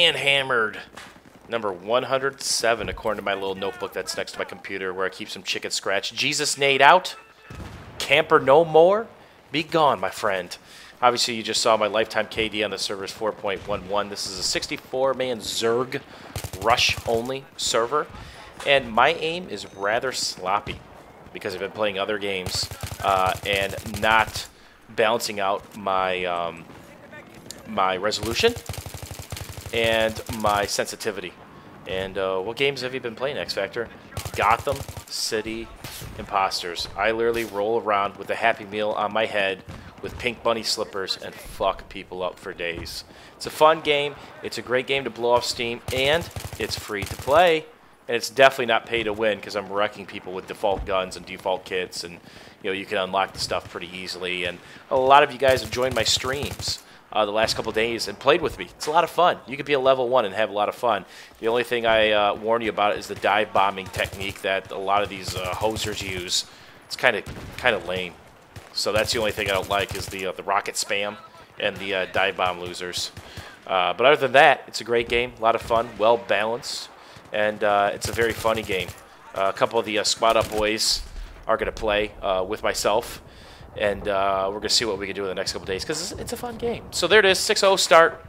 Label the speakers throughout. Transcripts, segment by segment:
Speaker 1: and hammered. Number 107, according to my little notebook that's next to my computer where I keep some chicken scratch. Jesus nade out. Camper no more. Be gone, my friend. Obviously, you just saw my lifetime KD on the server is 4.11. This is a 64-man Zerg rush-only server. And my aim is rather sloppy because I've been playing other games and not balancing out my, my resolution and my sensitivity. And what games have you been playing, X Factor? Gotham City Imposters. I literally roll around with a Happy Meal on my head with pink bunny slippers and fuck people up for days. It's a fun game. It's a great game to blow off steam, and it's free to play. And it's definitely not pay to win because I'm wrecking people with default guns and default kits, and you can unlock the stuff pretty easily. And a lot of you guys have joined my streams the last couple days and played with me. It's a lot of fun. You could be a level 1 and have a lot of fun. The only thing I warn you about is the dive bombing technique that a lot of these hosers use. It's kind of lame. So that's the only thing I don't like is the rocket spam and the dive bomb losers. But other than that, it's a great game. A lot of fun, well balanced, and it's a very funny game. A couple of the Squad Up boys are going to play with myself. And we're going to see what we can do in the next couple days because it's a fun game. So there it is, 6-0 start.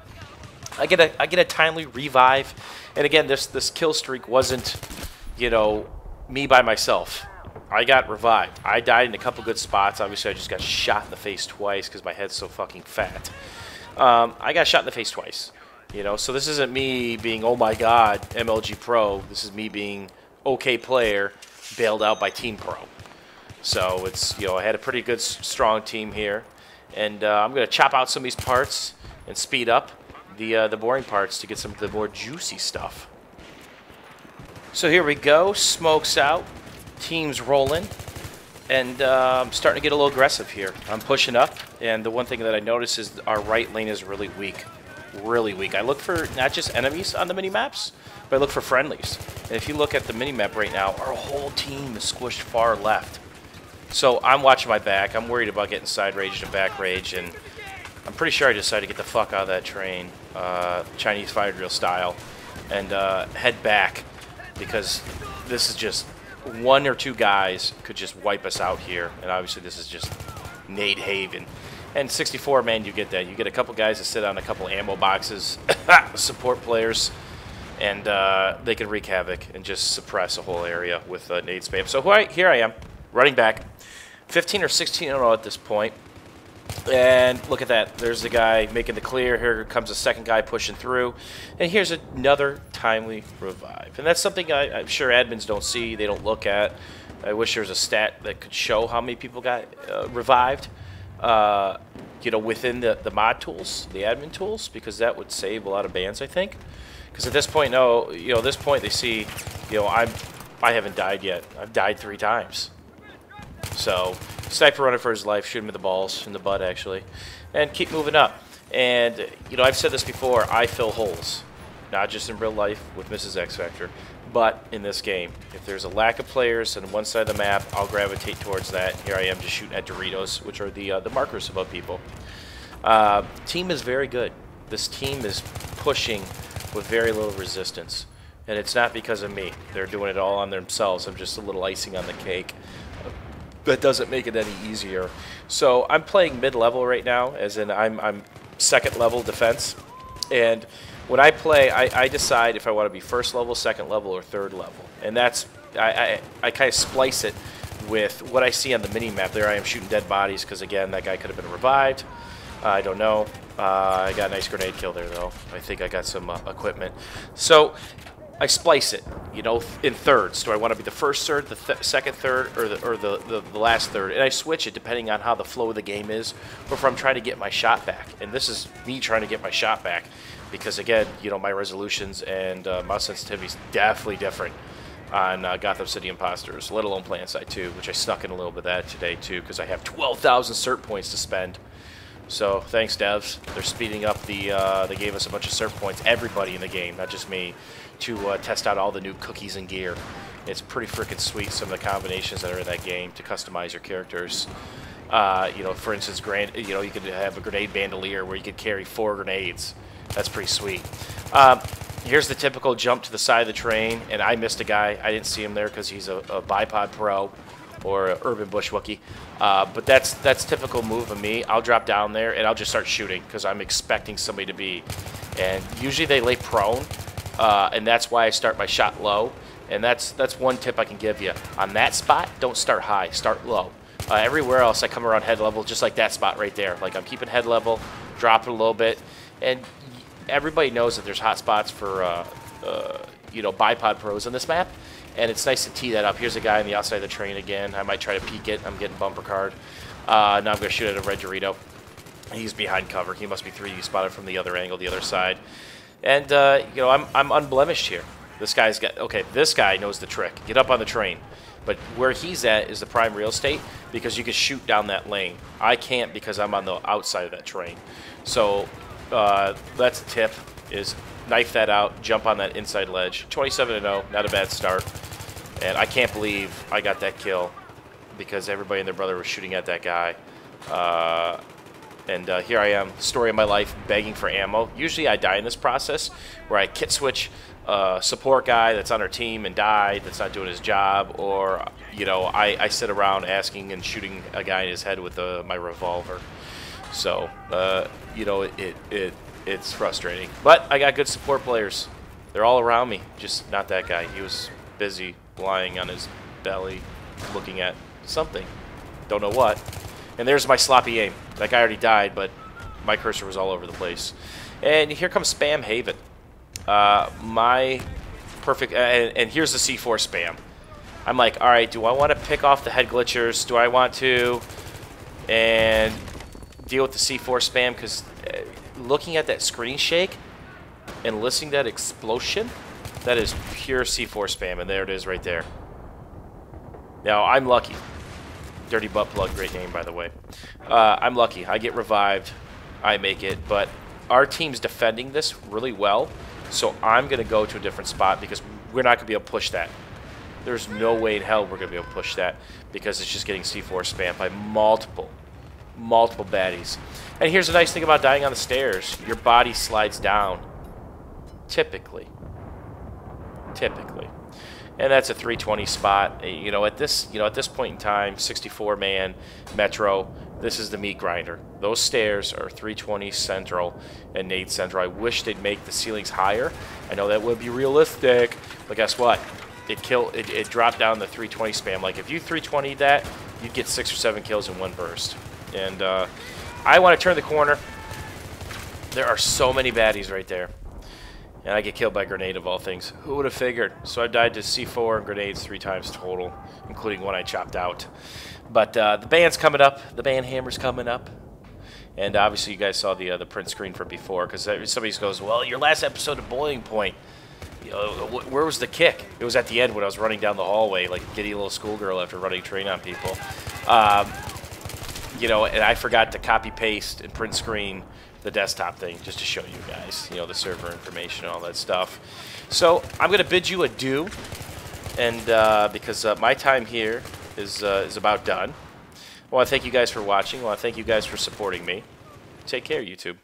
Speaker 1: I get a timely revive. And again, this kill streak wasn't, me by myself. I got revived. I died in a couple good spots. Obviously, I just got shot in the face twice because my head's so fucking fat. I got shot in the face twice. So this isn't me being, oh my god, MLG Pro. This is me being okay player bailed out by Team Pro. So it's, I had a pretty good, strong team here. And I'm going to chop out some of these parts and speed up the boring parts to get some of the more juicy stuff. So here we go. Smoke's out. Team's rolling. And I'm starting to get a little aggressive here. I'm pushing up. And the one thing that I notice is our right lane is really weak. Really weak. I look for not just enemies on the mini-maps, but I look for friendlies. And if you look at the mini-map right now, our whole team is squished far left. So I'm watching my back. I'm worried about getting side rage and back rage, and I'm pretty sure I decided to get the fuck out of that train, Chinese fire drill style, and head back because this is just one or two guys could just wipe us out here, and obviously this is just nade haven. And 64, man, you get that. You get a couple guys that sit on a couple ammo boxes, support players, and they can wreak havoc and just suppress a whole area with nade spam. So here I am, running back. 15 or 16-0 at this point. And look at that. There's the guy making the clear. Here comes a second guy pushing through. And here's another timely revive. And that's something I'm sure admins don't see. They don't look at. I wish there was a stat that could show how many people got revived, within the mod tools, the admin tools, because that would save a lot of bans, I think. Because at this point, at this point they see, I haven't died yet. I've died 3 times. So, sniper running for his life, shoot him in the balls, in the butt actually, and keep moving up. And, I've said this before, I fill holes. Not just in real life with Mrs. X Factor, but in this game. If there's a lack of players on one side of the map, I'll gravitate towards that. Here I am just shooting at Doritos, which are the markers above people. Team is very good. This team is pushing with very little resistance. And it's not because of me. They're doing it all on themselves. I'm just a little icing on the cake. That doesn't make it any easier. So I'm playing mid-level right now, as in I'm second-level defense. And when I play, I decide if I want to be first level, second level, or third level. And that's I kind of splice it with what I see on the mini-map. There I am shooting dead bodies because, again, that guy could have been revived. I don't know. I got a nice grenade kill there, though. I think I got some equipment. So I splice it, in thirds. Do I want to be the first third, the second third, or the last third? And I switch it depending on how the flow of the game is, or if I'm trying to get my shot back. And this is me trying to get my shot back because, again, my resolutions and mouse sensitivity is definitely different on Gotham City Imposters, let alone Plan Side 2, which I snuck in a little bit of that today, too, because I have 12,000 cert points to spend. So thanks, devs. They're speeding up they gave us a bunch of cert points, everybody in the game, not just me, to test out all the new cookies and gear. It's pretty freaking sweet, some of the combinations that are in that game to customize your characters. For instance, you could have a grenade bandolier where you could carry 4 grenades. That's pretty sweet. Here's the typical jump to the side of the train, and I missed a guy. I didn't see him there because he's a bipod pro or an urban bushwookie. But that's typical move of me. I'll drop down there and I'll just start shooting because I'm expecting somebody to be. And usually they lay prone, and that's why I start my shot low. And that's one tip I can give you. On that spot, don't start high, start low. Everywhere else, I come around head level, just like that spot right there. Like I'm keeping head level, dropping a little bit, and everybody knows that there's hot spots for you know, bipod pros on this map, and it's nice to tee that up. Here's a guy on the outside of the train again. I might try to peek it. I'm getting bumper card. Now I'm going to shoot at a red Dorito. He's behind cover. He must be 3D spotted from the other angle, the other side. And you know, I'm unblemished here. This guy's got, okay, this guy knows the trick. Get up on the train. But where he's at is the prime real estate because you can shoot down that lane. I can't because I'm on the outside of that train. So that's a tip, is knife that out, jump on that inside ledge. 27-0, not a bad start. And I can't believe I got that kill because everybody and their brother was shooting at that guy. And here I am, story of my life, begging for ammo. Usually I die in this process where I kit switch support guy that's on our team and died, that's not doing his job, or, you know, I sit around asking and shooting a guy in his head with my revolver. So, you know, it's frustrating. But I got good support players. They're all around me, just not that guy. He was busy lying on his belly looking at something. Don't know what. And there's my sloppy aim. That guy already died, but my cursor was all over the place. And here comes Spam Haven. My perfect, and here's the C4 spam. I'm like, all right, do I want to pick off the head glitchers? Do I want to and deal with the C4 spam? Because looking at that screen shake and listening to that explosion, that is pure C4 spam, and there it is right there. Now, I'm lucky. Dirty Butt Plug, great name, by the way. I'm lucky. I get revived. I make it, but our team's defending this really well. So I'm going to go to a different spot because we're not going to be able to push that. There's no way in hell we're going to be able to push that because it's just getting C4 spammed by multiple baddies. And here's the nice thing about dying on the stairs. Your body slides down. Typically. And that's a 320 spot. You know, at this point in time, 64-man Metro, this is the meat grinder. Those stairs are 320 central and nade central. I wish they'd make the ceilings higher. I know that would be realistic, but guess what? It dropped down the 320 spam. Like if you 320'd that, you'd get 6 or 7 kills in one burst. And I want to turn the corner. There are so many baddies right there. And I get killed by a grenade of all things. Who would have figured? So I've died to C4 and grenades 3 times total, including one I chopped out. But the band's coming up. The band hammer's coming up. And obviously you guys saw the print screen from before, because somebody goes, well, your last episode of Boiling Point, you know, where was the kick? It was at the end when I was running down the hallway like a giddy little schoolgirl after running train on people. You know, and I forgot to copy-paste and print screen the desktop thing just to show you guys, you know, the server information and all that stuff. So I'm going to bid you adieu, and because my time here is about done. I want to thank you guys for watching. I want to thank you guys for supporting me. Take care, YouTube.